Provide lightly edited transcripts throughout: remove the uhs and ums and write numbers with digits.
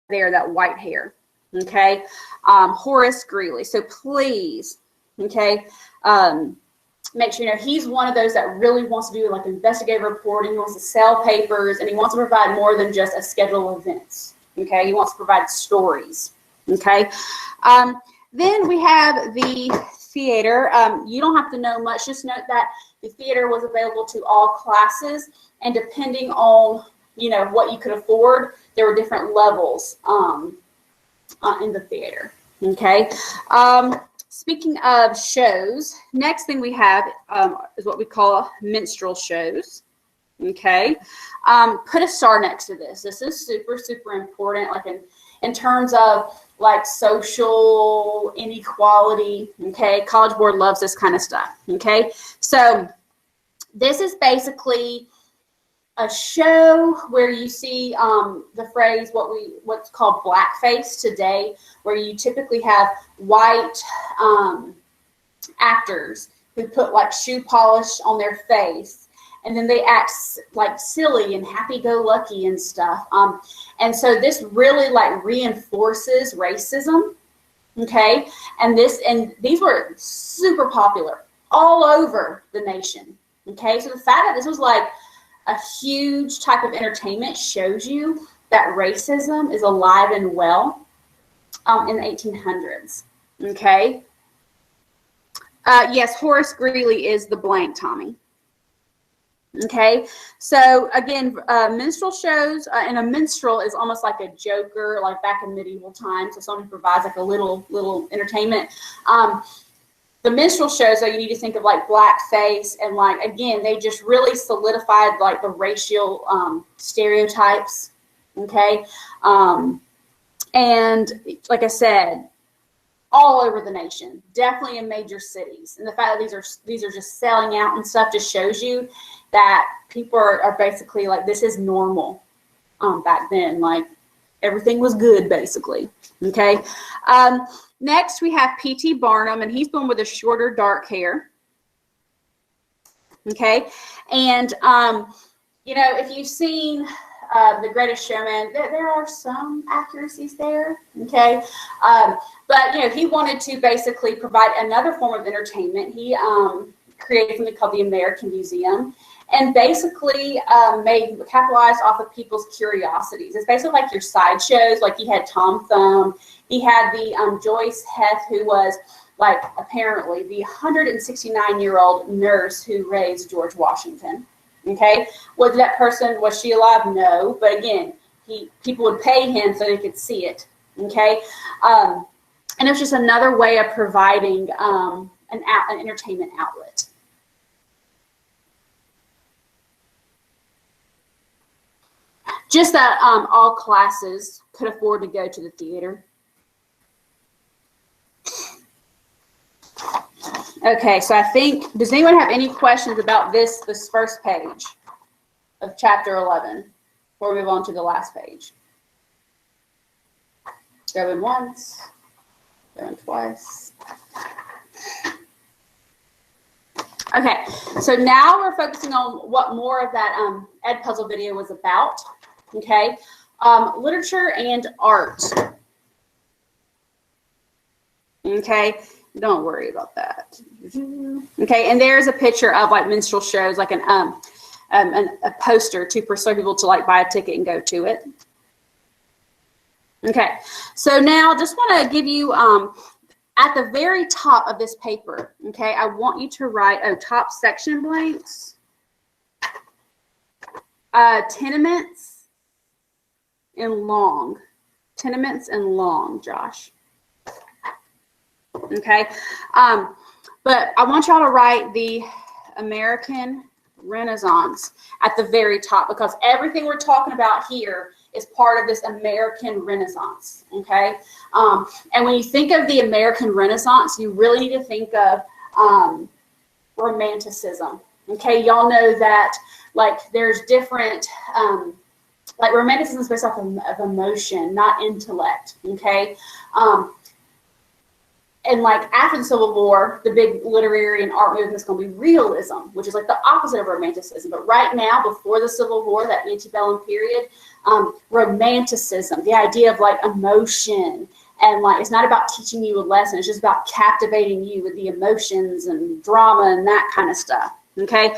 there, that white hair. Okay, Horace Greeley. So please, okay, make sure you know he's one of those that really wants to do like investigative reporting. He wants to sell papers, and he wants to provide more than just a schedule of events. Okay, he wants to provide stories. Okay, then we have the theater. You don't have to know much. Just note that the theater was available to all classes, and depending on what you could afford, there were different levels in the theater. Okay. Speaking of shows, next thing we have is what we call minstrel shows. Okay. Put a star next to this. This is super, super important, like in terms of like social inequality. Okay. College Board loves this kind of stuff. Okay. So this is basically a show where you see the phrase what's called blackface today, where you typically have white actors who put like shoe polish on their face, and then they act like silly and happy-go-lucky and stuff. And so this really like reinforces racism. Okay, and these were super popular all over the nation. Okay, so the fact that this was like a huge type of entertainment shows you that racism is alive and well in the 1800s. Okay. Yes, Horace Greeley is the blank, Tommy. Okay. So again, minstrel shows, and a minstrel is almost like a joker, like back in medieval times. So someone who provides like a little entertainment. The minstrel shows, though, you need to think of like blackface, and like again, they just really solidified like the racial stereotypes. Okay, and like I said, all over the nation, definitely in major cities. And the fact that these are just selling out and stuff just shows you that people are basically like, this is normal. Back then, like everything was good basically. Okay. Next, we have P.T. Barnum, and he's the one with the shorter, dark hair. Okay, and if you've seen The Greatest Showman, there are some accuracies there. Okay, but he wanted to basically provide another form of entertainment. He created something called the American Museum, and basically capitalized off of people's curiosities. It's basically like your sideshows. Like he had Tom Thumb. He had the Joyce Heth, who was like apparently the 169-year-old nurse who raised George Washington. Okay, was she alive? No, but again, people would pay him so they could see it. Okay, and it was just another way of providing an entertainment outlet. Just that all classes could afford to go to the theater. Okay, so I think, does anyone have any questions about this first page of chapter 11 before we move on to the last page? Going once, going twice. Okay, so now we're focusing on what more of that Ed Puzzle video was about. Okay, literature and art. Okay, don't worry about that. Okay, and there's a picture of like minstrel shows, like a poster to persuade people to like buy a ticket and go to it. Okay, so now just want to give you at the very top of this paper. Okay, I want you to write top section blanks, tenements and long, Josh. Okay, but I want y'all to write the American Renaissance at the very top, because everything we're talking about here is part of this American Renaissance. Okay, and when you think of the American Renaissance, you really need to think of Romanticism. Okay, y'all know that like there's different like Romanticism is based off of emotion, not intellect. Okay. and like after the Civil War, the big literary and art movement is going to be realism, which is like the opposite of romanticism. But right now, before the Civil War, that antebellum period, romanticism, the idea of like emotion, and like it's not about teaching you a lesson, it's just about captivating you with the emotions and drama and that kind of stuff. Okay.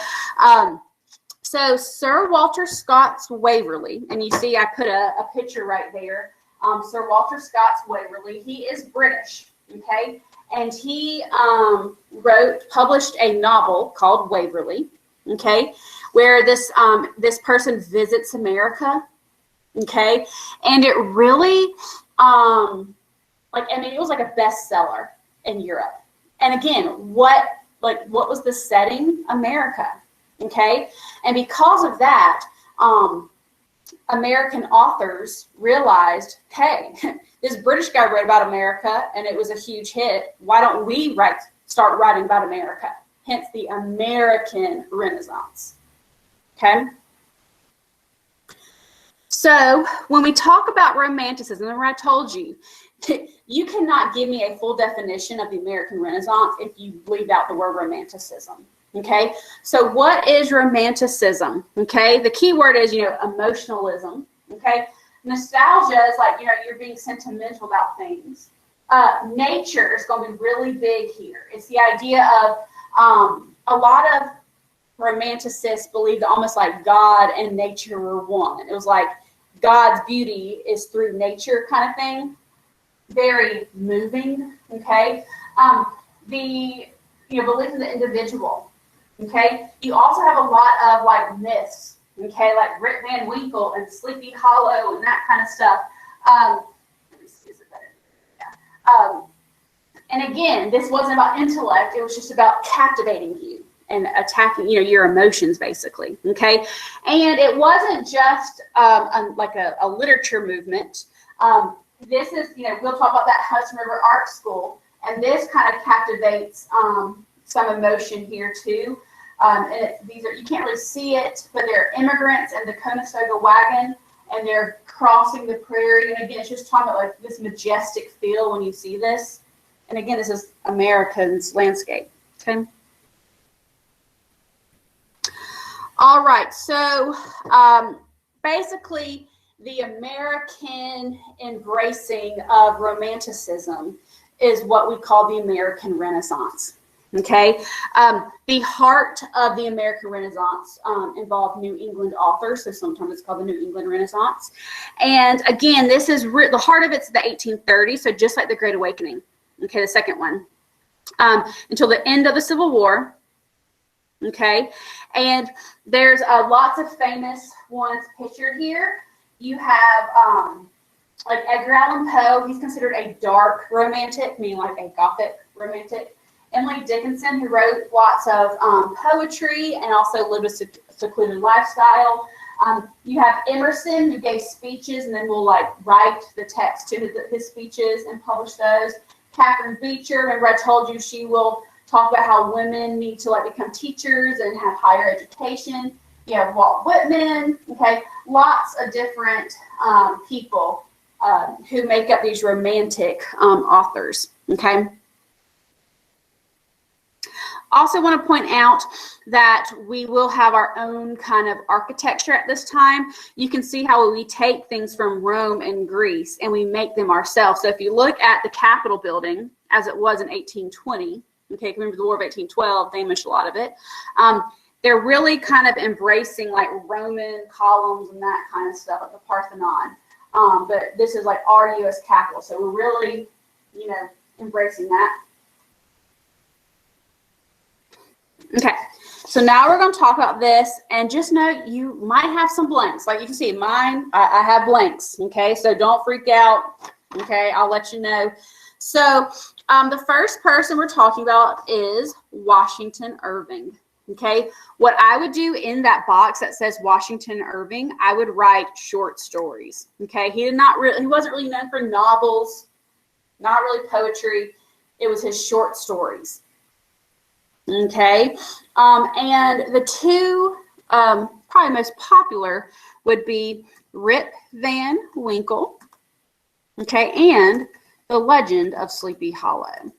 So Sir Walter Scott's Waverley, and you see I put a picture right there. Sir Walter Scott's Waverley, he is British, okay? And he published a novel called Waverley, okay? Where this person visits America, okay? And it really, it was like a bestseller in Europe. And again, what was the setting? America. Okay, and because of that, American authors realized, hey, this British guy wrote about America and it was a huge hit. Why don't we start writing about America? Hence the American Renaissance. Okay. So when we talk about romanticism, remember I told you, you cannot give me a full definition of the American Renaissance if you leave out the word romanticism. Okay, so what is romanticism? Okay, the key word is, emotionalism. Okay, nostalgia is like, you're being sentimental about things. Nature is going to be really big here. It's the idea of a lot of romanticists believed almost like God and nature were one. It was like God's beauty is through nature kind of thing. Very moving. Okay, the belief in the individual. Okay, you also have a lot of like myths, okay, like Rip Van Winkle and Sleepy Hollow and that kind of stuff. Let me see, is it better? Yeah. And again, this wasn't about intellect; it was just about captivating you and attacking, your emotions, basically. Okay, and it wasn't just like a literature movement. This is, we'll talk about that Hudson River Art School, and this kind of captivates some emotion here too. And you can't really see it, but they're immigrants in the Conestoga wagon, and they're crossing the prairie. And again, it's just talking about like this majestic feel when you see this. And again, this is American's landscape. Okay. All right. So basically, the American embracing of romanticism is what we call the American Renaissance. Okay, the heart of the American Renaissance involved New England authors, so sometimes it's called the New England Renaissance. And again, this is the heart of it's the 1830s, so just like the Great Awakening. Okay, the second one, until the end of the Civil War. Okay, and there's lots of famous ones pictured here. You have like Edgar Allan Poe. He's considered a dark romantic, meaning like a Gothic romantic. Emily Dickinson, who wrote lots of poetry and also lived a secluded lifestyle. You have Emerson, who gave speeches and then will write the text to his speeches and publish those. Catherine Beecher, remember I told you she will talk about how women need to become teachers and have higher education. You have Walt Whitman. Okay, lots of different people who make up these romantic authors. Okay. Also want to point out that we will have our own kind of architecture at this time. You can see how we take things from Rome and Greece and we make them ourselves. So if you look at the Capitol building as it was in 1820, okay, remember the War of 1812, damaged a lot of it. They're really kind of embracing like Roman columns and that kind of stuff, like the Parthenon. But this is like our U.S. Capitol. So we're really, embracing that. Okay, so now we're going to talk about this, and just know you might have some blanks. Like you can see, mine, I have blanks, okay? So don't freak out, okay? I'll let you know. So the first person we're talking about is Washington Irving, okay? What I would do in that box that says Washington Irving, I would write short stories, okay? He wasn't really known for novels, not really poetry. It was his short stories. Okay, and the two probably most popular would be Rip Van Winkle, okay, and The Legend of Sleepy Hollow.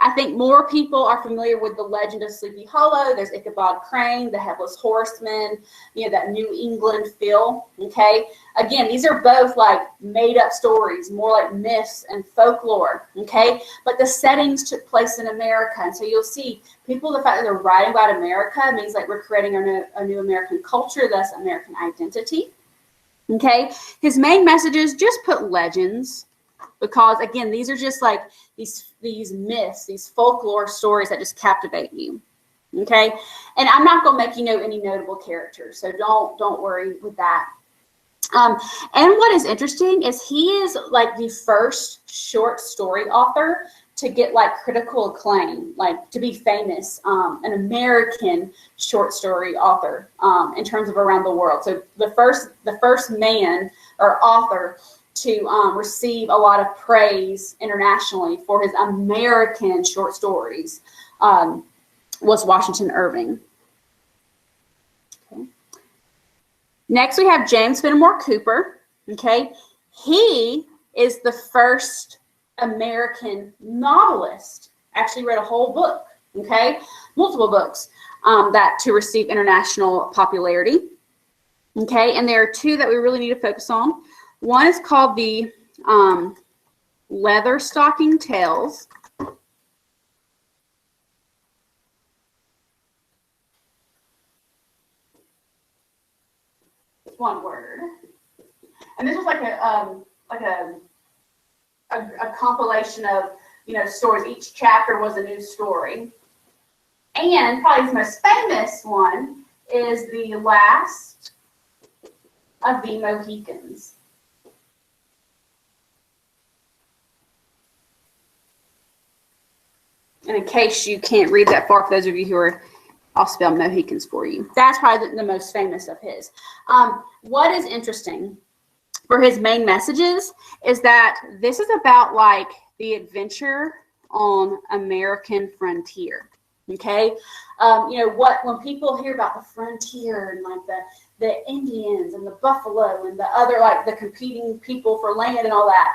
I think more people are familiar with the legend of Sleepy Hollow. There's Ichabod Crane, the Headless Horseman, you know, that New England feel, okay? Again, these are both like made up stories, more like myths and folklore, okay? But the settings took place in America. And so you'll see people, the fact that they're writing about America means like we're creating a new American culture, thus American identity, okay? His main messages, just put legends, because again, these are just like these myths, these folklore stories that just captivate you, okay? And I'm not going to make you know any notable characters, so don't worry with that. And what is interesting is he is like the first short story author to get like critical acclaim, like to be famous, an American short story author in terms of around the world. So the first man or author to receive a lot of praise internationally for his American short stories was Washington Irving. Okay. Next, we have James Fenimore Cooper. Okay, he is the first American novelist. Actually, read a whole book. Okay, multiple books that to receive international popularity. Okay, and there are two that we really need to focus on. One is called the Leatherstocking Tales. One word. And this was like a compilation of, you know, stories. Each chapter was a new story. And probably his most famous one is The Last of the Mohicans. And in case you can't read that far, for those of you who are, I'll spell Mohicans for you. That's probably the most famous of his. What is interesting for his main messages is that this is about like the adventure on American frontier. Okay, you know what? When people hear about the frontier and like the Indians and the buffalo and the other like the competing people for land and all that,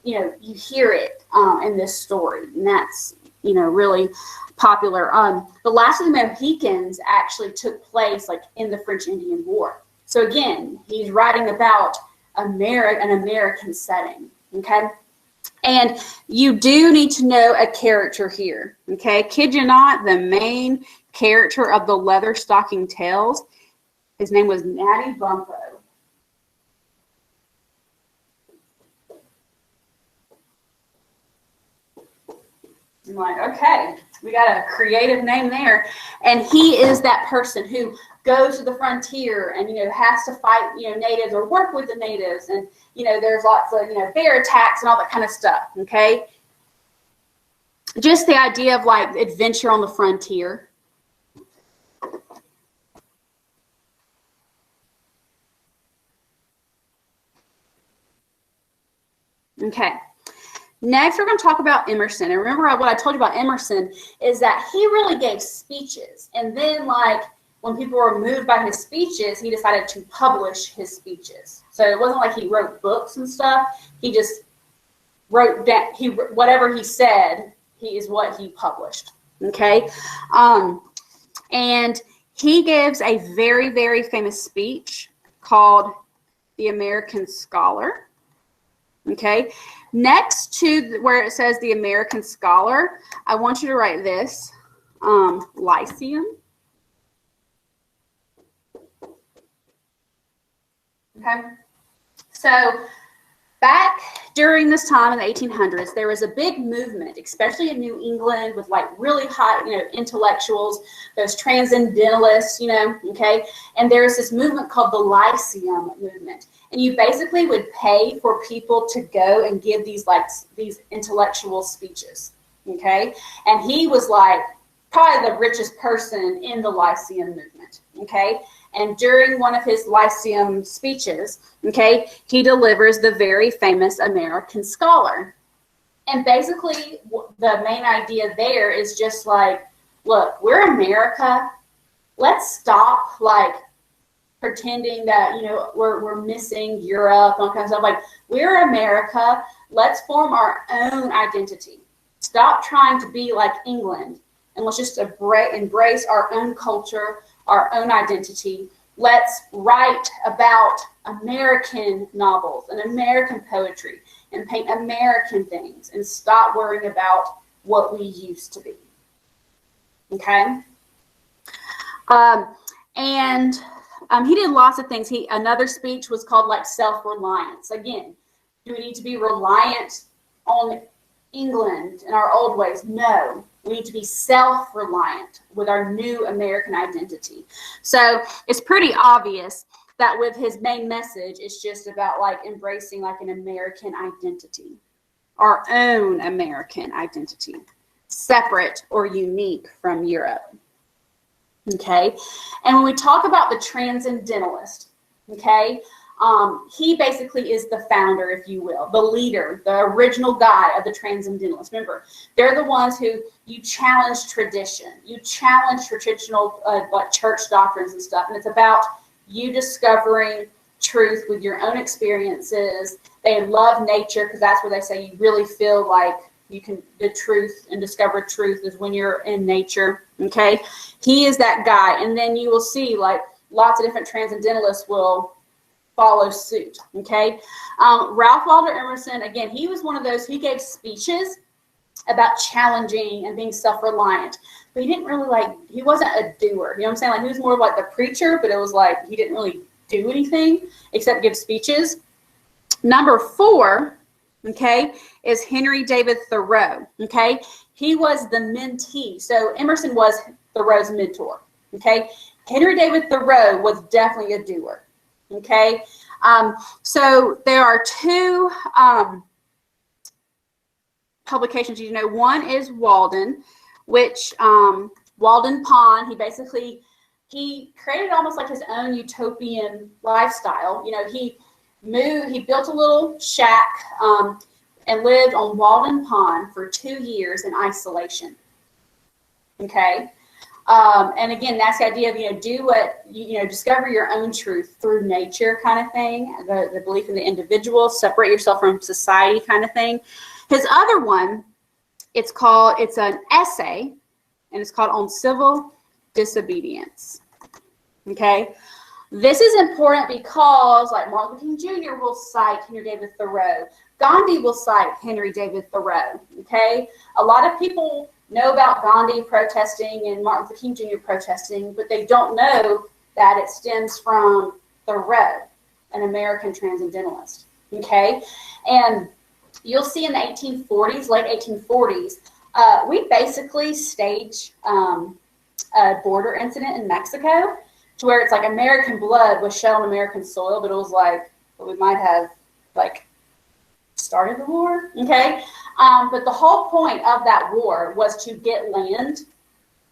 you know, you hear it in this story, and that's, you know, really popular. The Last of the Mohicans actually took place like in the French Indian War. So again, he's writing about an American setting. Okay, and you do need to know a character here. Okay, kid you not, the main character of the Leatherstocking Tales, his name was Natty Bumppo. I'm like, okay, we got a creative name there. And he is that person who goes to the frontier and, you know, has to fight, you know, natives or work with the natives. And, you know, there's lots of, you know, bear attacks and all that kind of stuff, okay? Just the idea of, like, adventure on the frontier. Okay. Next, we're going to talk about Emerson. And remember what I told you about Emerson is that he really gave speeches. And then, like, when people were moved by his speeches, he decided to publish his speeches. So it wasn't like he wrote books and stuff. He just wrote that whatever he said, is what he published. Okay? And he gives a very, very famous speech called The American Scholar. Okay? Next to where it says the American Scholar, I want you to write this, Lyceum. Okay, so back during this time in the 1800s, there was a big movement, especially in New England, with like really hot, you know, intellectuals, those transcendentalists, you know, okay, and there was this movement called the Lyceum movement. And you basically would pay for people to go and give these intellectual speeches, okay? And he was like probably the richest person in the Lyceum movement, okay? And during one of his Lyceum speeches, okay, he delivers the very famous American Scholar. And basically the main idea there is just like, look, we're America. Let's stop like pretending that, you know, we're missing Europe and all kinds of stuff. Like, we're America. Let's form our own identity. Stop trying to be like England, and let's just embrace our own culture, our own identity. Let's write about American novels and American poetry and paint American things and stop worrying about what we used to be. Okay? He did lots of things. Another speech was called like self-reliance. Again, do we need to be reliant on England and our old ways? No. We need to be self-reliant with our new American identity. So it's pretty obvious that with his main message, it's just about like embracing like an American identity, our own American identity, separate or unique from Europe. Okay. And when we talk about the transcendentalist, okay, he basically is the founder, if you will, the leader, the original guy of the transcendentalists. Remember, they're the ones who you challenge tradition, you challenge traditional like church doctrines and stuff, and it's about you discovering truth with your own experiences. They love nature because that's where they say you really feel like you can the truth and discover truth is when you're in nature. Okay, he is that guy, and then you will see like lots of different transcendentalists will follow suit. Okay, Ralph Waldo Emerson, again, he was one of those. He gave speeches about challenging and being self-reliant, but he didn't really he wasn't a doer. You know what I'm saying? Like he was more of like the preacher, but it was like he didn't really do anything except give speeches. Number 4, okay, is Henry David Thoreau. Okay, he was the mentee. So Emerson was Thoreau's mentor. Okay, Henry David Thoreau was definitely a doer. Okay, so there are 2 publications you know. One is Walden, which Walden Pond. He created almost like his own utopian lifestyle. You know, he built a little shack and lived on Walden Pond for 2 years in isolation. Okay. And again, that's the idea of, do what, discover your own truth through nature kind of thing, the belief in the individual, separate yourself from society kind of thing. His other one, it's an essay, and it's called On Civil Disobedience. Okay. This is important because like Martin Luther King Jr. will cite Henry David Thoreau. Gandhi will cite Henry David Thoreau. Okay. A lot of people know about Gandhi protesting and Martin Luther King Jr. protesting, but they don't know that it stems from Thoreau, an American transcendentalist. Okay. And you'll see in the 1840s, late 1840s, we basically staged a border incident in Mexico to where it's like American blood was shed on American soil, but it was like we might have started the war. Okay. But the whole point of that war was to get land.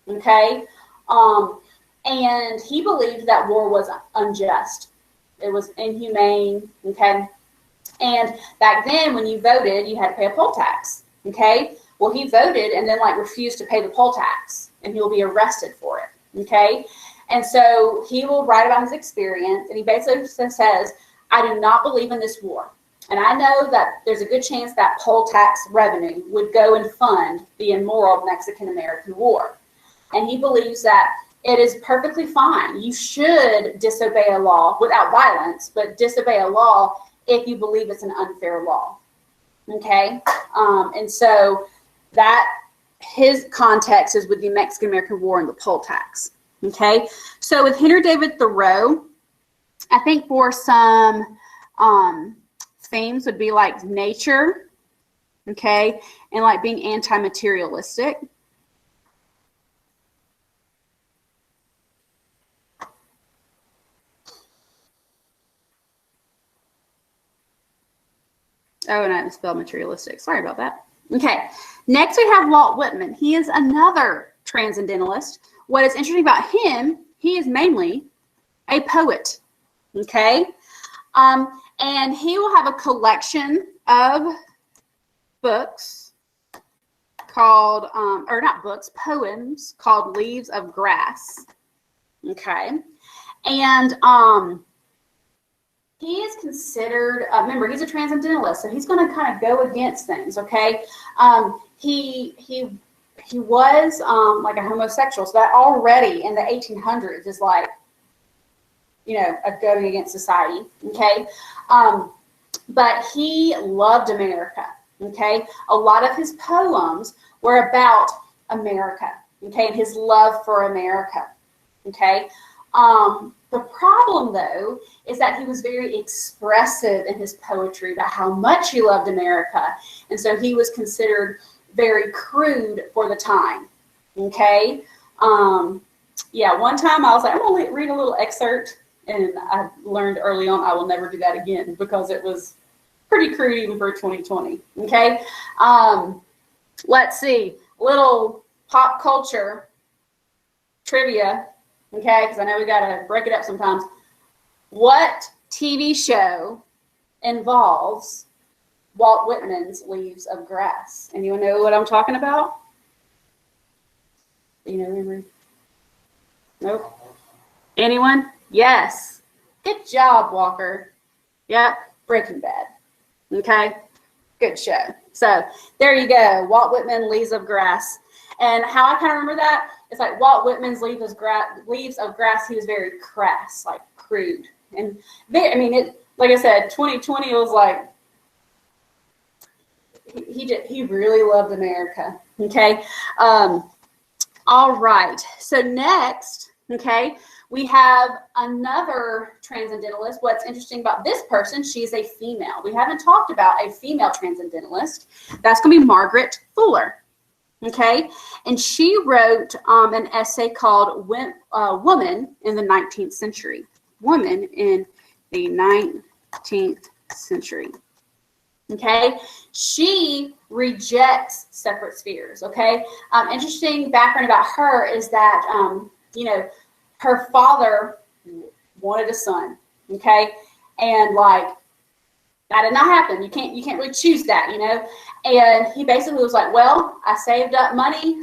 Okay. And he believed that war was unjust. It was inhumane. Okay. And back then when you voted, you had to pay a poll tax. Okay. Well, he voted and then refused to pay the poll tax, and he'll be arrested for it. Okay. And so he will write about his experience, and he basically says, I do not believe in this war. And I know that there's a good chance that poll tax revenue would go and fund the immoral Mexican-American War. And he believes that it is perfectly fine. You should disobey a law without violence, but disobey a law if you believe it's an unfair law. Okay? And so that his context is with the Mexican-American War and the poll tax. Okay? So with Henry David Thoreau, I think for some themes would be like nature, okay, and being anti-materialistic. Oh, and I misspelled materialistic. Sorry about that. Okay, next we have Walt Whitman. He is another transcendentalist. What is interesting about him, he is mainly a poet, okay? And he will have a collection of books called, or not books, poems called Leaves of Grass, okay? And he is considered, remember, he's a transcendentalist, so he's going to kind of go against things, okay? He was like a homosexual, so that already in the 1800s is like, you know, a going against society, okay? But he loved America, okay? A lot of his poems were about America, okay, and his love for America, okay? The problem, though, is that he was very expressive in his poetry about how much he loved America, and so he was considered very crude for the time, okay? Yeah, one time I was like, I'm going to read a little excerpt, and I learned early on I will never do that again because it was pretty crude even for 2020, okay? Let's see, little pop culture trivia, okay, because I know we got to break it up sometimes. What TV show involves Walt Whitman's Leaves of Grass? Anyone know what I'm talking about? You know, Emery? Nope. Anyone? Yes. Good job, Walker. Yep, Breaking Bad. Okay, good show. So there you go, Walt Whitman, Leaves of Grass. And how I kind of remember that, it's like Walt Whitman's Leaves of Grass, he was very crass, like crude. And I mean, it, like I said, 2020 was like, he really loved America, okay? All right, so next, okay, we have another transcendentalist. What's interesting about this person, she's a female. We haven't talked about a female transcendentalist. That's going to be Margaret Fuller, okay? And she wrote an essay called Woman in the 19th Century. Woman in the 19th Century. Okay, she rejects separate spheres. Okay, interesting background about her is that you know, her father wanted a son. Okay, and like that did not happen. You can't really choose that, you know. And he basically was like, well, I saved up money.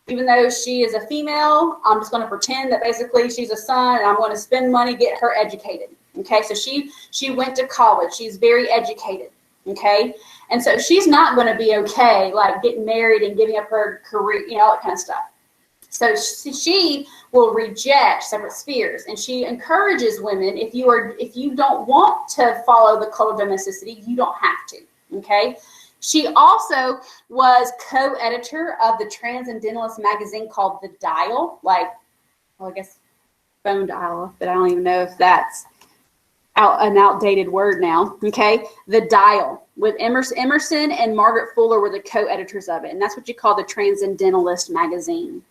Even though she is a female, I'm just going to pretend that basically she's a son, and I'm going to spend money, get her educated. Okay, so she went to college. She's very educated. Okay, and so she's not going to be okay, like getting married and giving up her career, you know, all that kind of stuff. So she will reject separate spheres, and she encourages women, if you don't want to follow the code of domesticity, you don't have to. Okay. She also was co-editor of the Transcendentalist magazine called The Dial, like, well, I guess phone dial, but I don't even know if that's an outdated word now. Okay, The Dial, with Emerson and Margaret Fuller were the co-editors of it, and that's what you call the Transcendentalist magazine.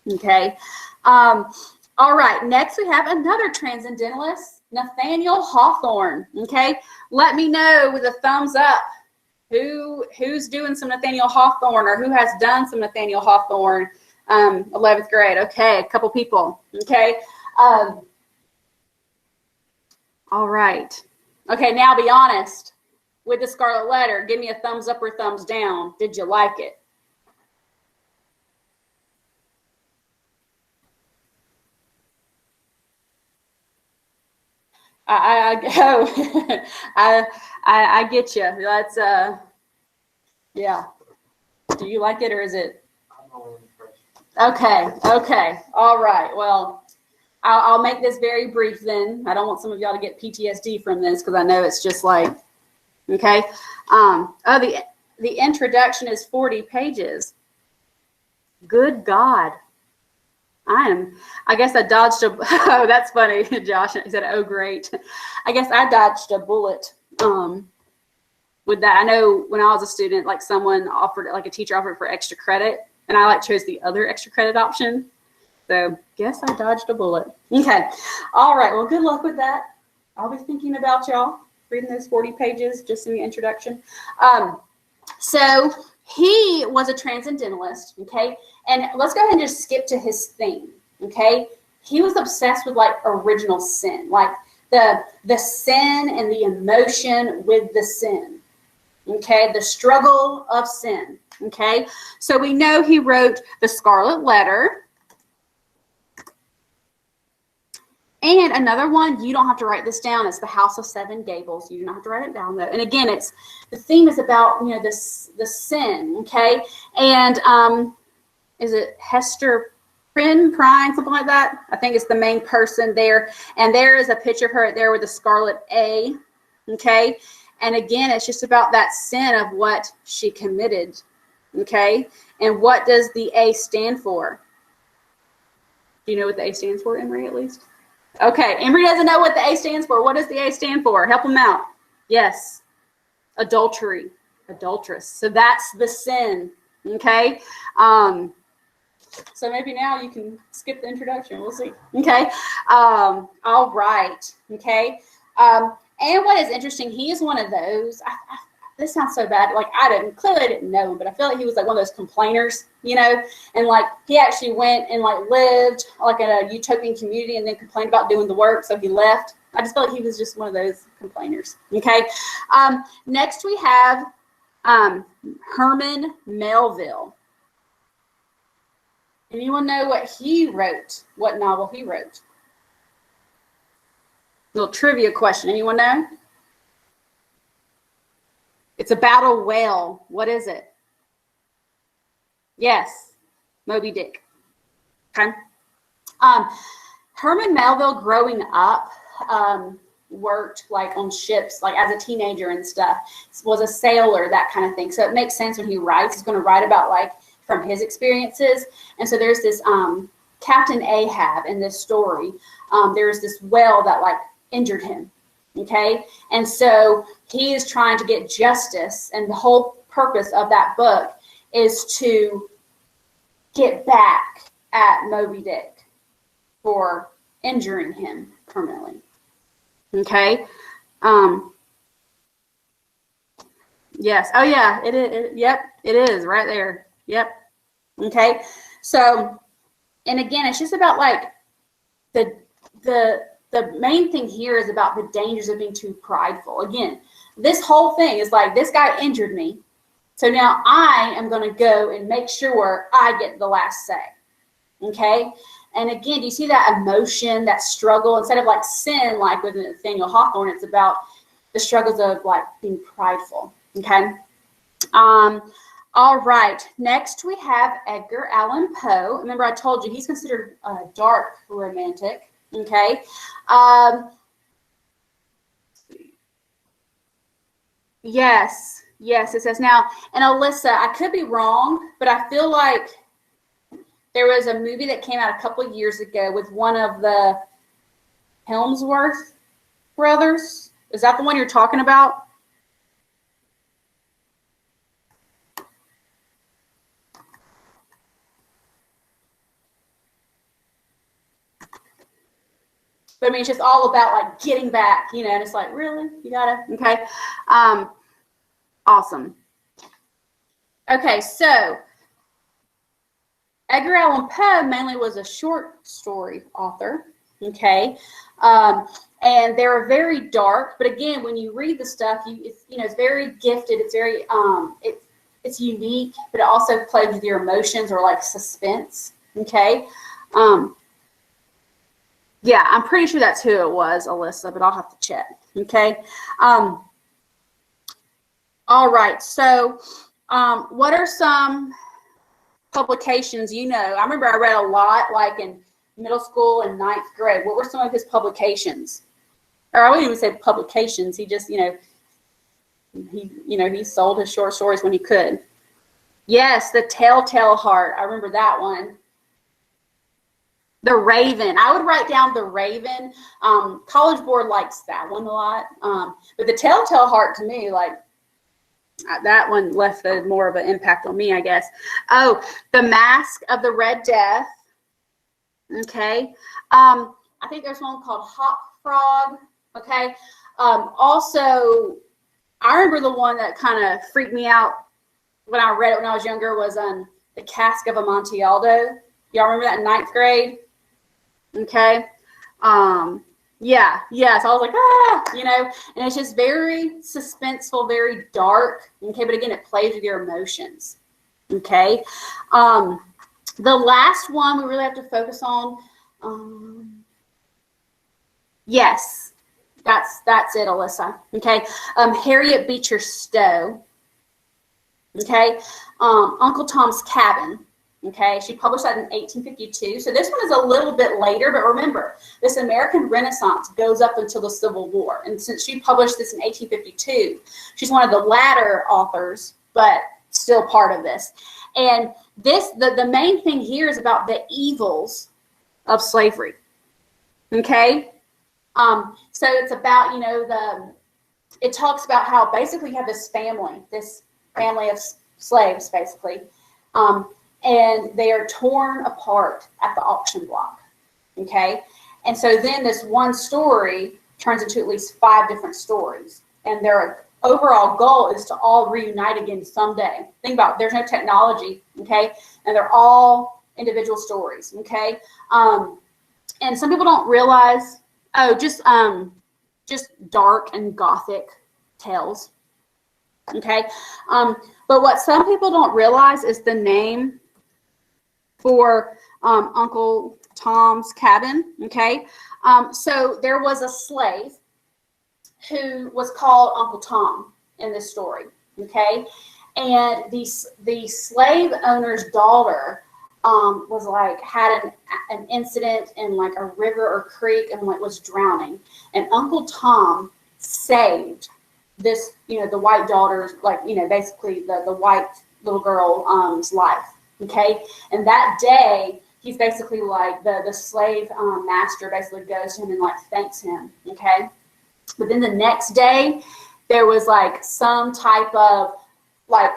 Okay, all right. Next, we have another transcendentalist, Nathaniel Hawthorne. Okay, let me know with a thumbs up who's doing some Nathaniel Hawthorne, or who has done some Nathaniel Hawthorne. 11th grade. Okay, a couple people. Okay. All right. Okay, now be honest. With the Scarlet Letter, give me a thumbs up or thumbs down. Did you like it? I get you. That's yeah. Do you like it, or is it? Okay. All right. Well, I'll make this very brief then. I don't want some of y'all to get PTSD from this, because I know it's just like, okay. The introduction is 40 pages. Good God. I guess I dodged a, oh, that's funny, Josh. He said, oh, great. I guess I dodged a bullet with that. I know when I was a student, like someone offered, like a teacher offered for extra credit, and I like chose the other extra credit option. So guess I dodged a bullet. Okay. All right. Well, good luck with that. I'll be thinking about y'all reading those 40 pages just in the introduction. So he was a transcendentalist, okay? And let's go ahead and just skip to his theme, okay? He was obsessed with like original sin, like the sin and the emotion with the sin, okay? The struggle of sin, okay? So we know he wrote The Scarlet Letter. And another one, you don't have to write this down. It's The House of Seven Gables. You don't have to write it down though. And again, it's the theme is about the sin. Okay, and is it Hester Prynne, something like that? I think it's the main person there. And there is a picture of her right there with the scarlet A. Okay, and again, it's just about that sin of what she committed. Okay, and what does the A stand for? Do you know what the A stands for, Emery, at least? Okay, Emery doesn't know what the A stands for. What does the A stand for? Help him out. Yes, adultery, adulteress. So that's the sin. Okay, so maybe now you can skip the introduction. We'll see. Okay, all right. Okay, and what is interesting, he is one of those. This sounds so bad. Like clearly I didn't know him, but I feel like he was like one of those complainers, and like he actually went and like lived like in a utopian community and then complained about doing the work, so he left. I just felt like he was just one of those complainers. Okay. Next we have Herman Melville. Anyone know what he wrote? What novel he wrote? Little trivia question. Anyone know? It's about a whale. What is it? Yes, Moby Dick. Okay. Herman Melville, growing up, worked like on ships, like as a teenager and stuff. Was a sailor, that kind of thing. So it makes sense when he writes, he's going to write about like from his experiences. And so there's this Captain Ahab in this story. There's this whale that like injured him. Okay, and so he is trying to get justice, and the whole purpose of that book is to get back at Moby Dick for injuring him permanently. Okay. Yes. Oh yeah. It is. Yep. It is right there. Yep. Okay. So, and again, it's just about like the main thing here is about the dangers of being too prideful. Again, this whole thing is like, this guy injured me, so now I am going to go and make sure I get the last say. Okay? And again, do you see that emotion, that struggle? Instead of like sin, like with Nathaniel Hawthorne, it's about the struggles of like being prideful. Okay? All right. Next, we have Edgar Allan Poe. Remember, I told you he's considered a dark romantic. Okay. Yes, it says now, and Alyssa, I could be wrong, but I feel like there was a movie that came out a couple of years ago with one of the Hemsworth brothers. Is that the one you're talking about? But I mean, it's just all about like getting back, and it's like, really? You gotta? Okay. Awesome. Okay, so Edgar Allan Poe mainly was a short story author. Okay. And they're very dark, but again, when you read the stuff, it's very gifted. It's very, it's unique, but it also plays with your emotions or like suspense. Okay. Yeah, I'm pretty sure that's who it was, Alyssa, but I'll have to check. Okay. All right. So, what are some publications I remember I read a lot, like in middle school and ninth grade. What were some of his publications? Or I wouldn't even say publications. He just, he sold his short stories when he could. Yes, The Telltale Heart. I remember that one. The Raven. I would write down The Raven. College Board likes that one a lot. But The Telltale Heart, to me, like, that one left more of an impact on me, I guess. Oh, The Mask of the Red Death. Okay. I think there's one called Hop Frog. Okay. Also, I remember the one that kind of freaked me out when I read it when I was younger was The Cask of Amontillado. Y'all remember that in ninth grade? Okay. Yeah. So I was like, and it's just very suspenseful, very dark. Okay. But again, it plays with your emotions. Okay. The last one we really have to focus on, Yes, that's it, Alyssa. Okay. Harriet Beecher Stowe. Okay. Uncle Tom's Cabin. Okay, she published that in 1852. So this one is a little bit later, but remember, this American Renaissance goes up until the Civil War. And since she published this in 1852, she's one of the latter authors, but still part of this. And this, the main thing here is about the evils of slavery. Okay? So it's about, you know, it talks about how basically you have this family of slaves, basically. And they are torn apart at the auction block, okay? And so then this one story turns into at least 5 different stories. And their overall goal is to all reunite again someday. Think about it, there's no technology, okay? And they're all individual stories, okay? And some people don't realize, just dark and gothic tales, okay? But what some people don't realize is the name for Uncle Tom's Cabin, okay? So there was a slave who was called Uncle Tom in this story, okay? And the slave owner's daughter was like, had an incident in like a river or creek and was drowning. And Uncle Tom saved this, you know, the white daughter's, like, you know, basically the white little girl's life. Okay, and that day, he's basically like, the slave master basically goes to him and like thanks him, okay? But then the next day, there was like some type of like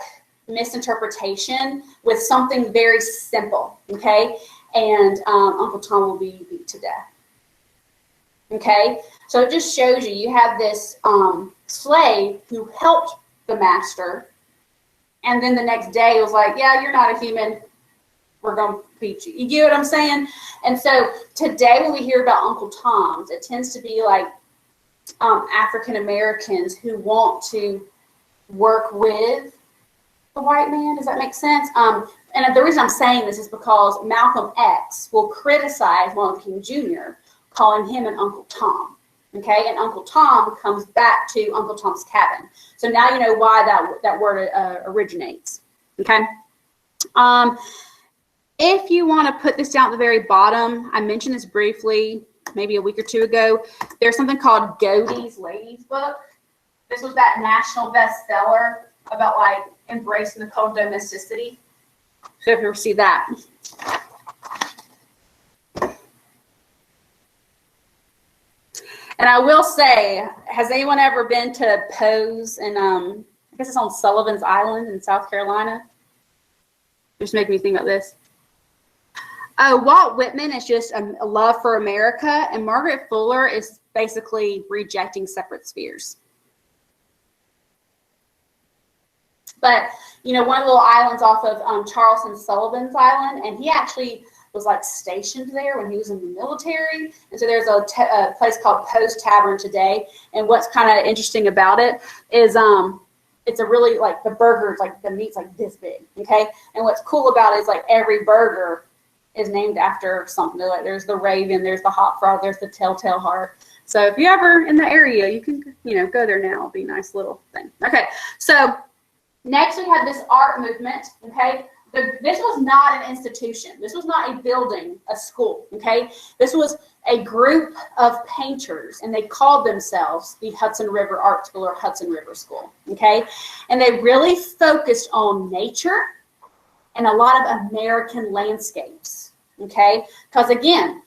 misinterpretation with something very simple, okay? And Uncle Tom will be beat to death, okay? So it just shows you have this slave who helped the master, and then the next day it was like, yeah, you're not a human. We're going to beat you. You get what I'm saying? And so today when we hear about Uncle Tom's, it tends to be like African Americans who want to work with the white man. Does that make sense? And the reason I'm saying this is because Malcolm X will criticize Martin King Jr., calling him an Uncle Tom. Okay, and Uncle Tom comes back to Uncle Tom's Cabin. So now you know why that word originates. Okay. If you want to put this down at the very bottom, I mentioned this briefly maybe a week or 2 ago. There's something called Godey's Ladies Book. This was that national bestseller about like embracing the code of domesticity. So if you ever see that. And I will say, has anyone ever been to Poe's and I guess it's on Sullivan's Island in South Carolina? Just making me think about this. Walt Whitman is just a love for America, and Margaret Fuller is basically rejecting separate spheres. But, you know, one of the little islands off of Charleston Sullivan's Island, and he actually was like stationed there when he was in the military. And so there's a place called Poe's Tavern today. And what's kind of interesting about it is it's a really, like, the burgers, like the meat's like this big, okay? And what's cool about it is like every burger is named after something. Like there's the Raven, there's the Hot Frog, there's the Telltale Heart. So if you're ever in the area, you can, you know, go there now. It'll be a nice little thing. Okay, so next we have this art movement, okay? This was not an institution. This was not a building, a school, okay? This was a group of painters, and they called themselves the Hudson River Art School or Hudson River School, okay? And they really focused on nature and a lot of American landscapes, okay? Because again,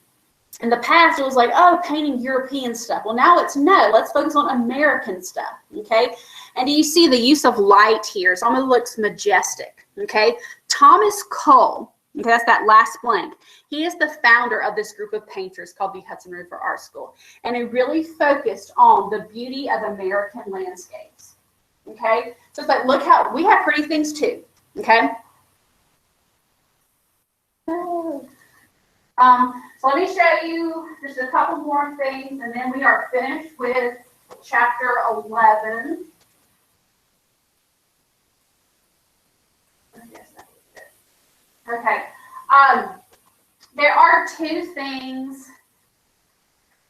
in the past, it was like, oh, painting European stuff. Well, now it's no, let's focus on American stuff, okay? And you see the use of light here. It almost looks majestic, okay? Thomas Cole, okay, that's that last blank. He is the founder of this group of painters called the Hudson River Art School. And he really focused on the beauty of American landscapes, okay? So it's like, look how, we have pretty things too, okay? So let me show you just a couple more things, and then we are finished with chapter 11. Okay. There are two things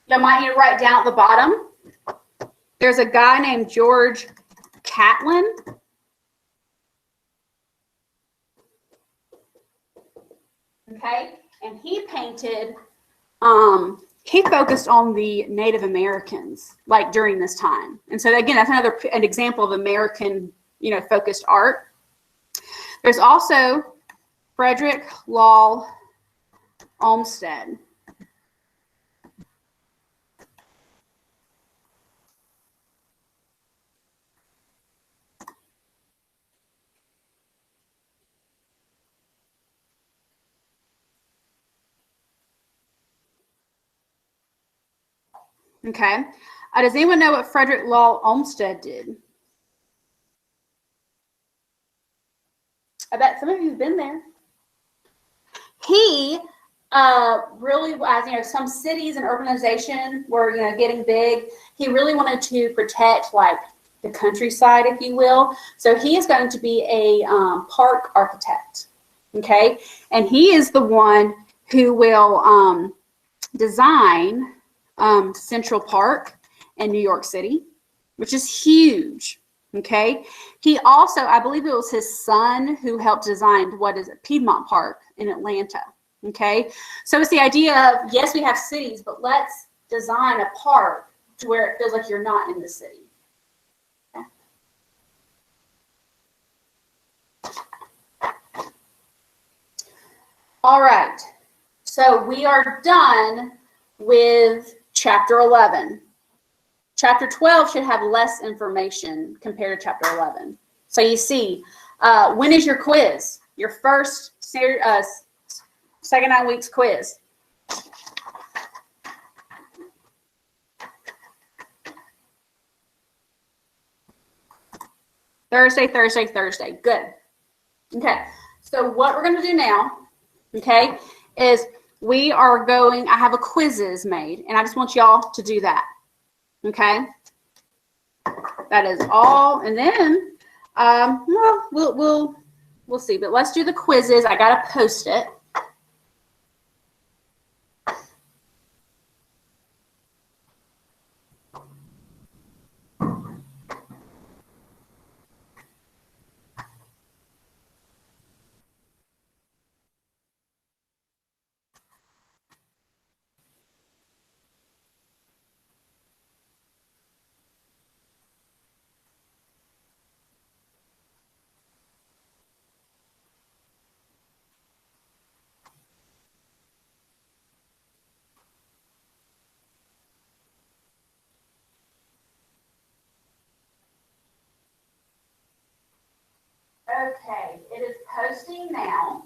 You might need to write down at the bottom. There's a guy named George Catlin. Okay, and he painted, he focused on the Native Americans, like during this time. And so again, that's an example of American, focused art. There's also Frederick Law Olmsted. Okay. Does anyone know what Frederick Law Olmsted did? I bet some of you have been there. He really, as some cities and urbanization were, getting big. He really wanted to protect like the countryside, if you will. So he is going to be a park architect. Okay, and he is the one who will design Central Park in New York City, which is huge. Okay, he also, I believe it was his son who helped design Piedmont Park in Atlanta. Okay, so it's the idea of, yes, we have cities, but let's design a park to where it feels like you're not in the city. All right, so we are done with chapter 11. Chapter 12 should have less information compared to chapter 11. So you see, when is your quiz? Your first second 9 weeks quiz. Thursday. Good. Okay, so what we're going to do now, okay, is I have a quizzes made, and I just want y'all to do that. Okay, that is all, and then we'll see. But let's do the quizzes. I gotta post it. Okay, it is posting now.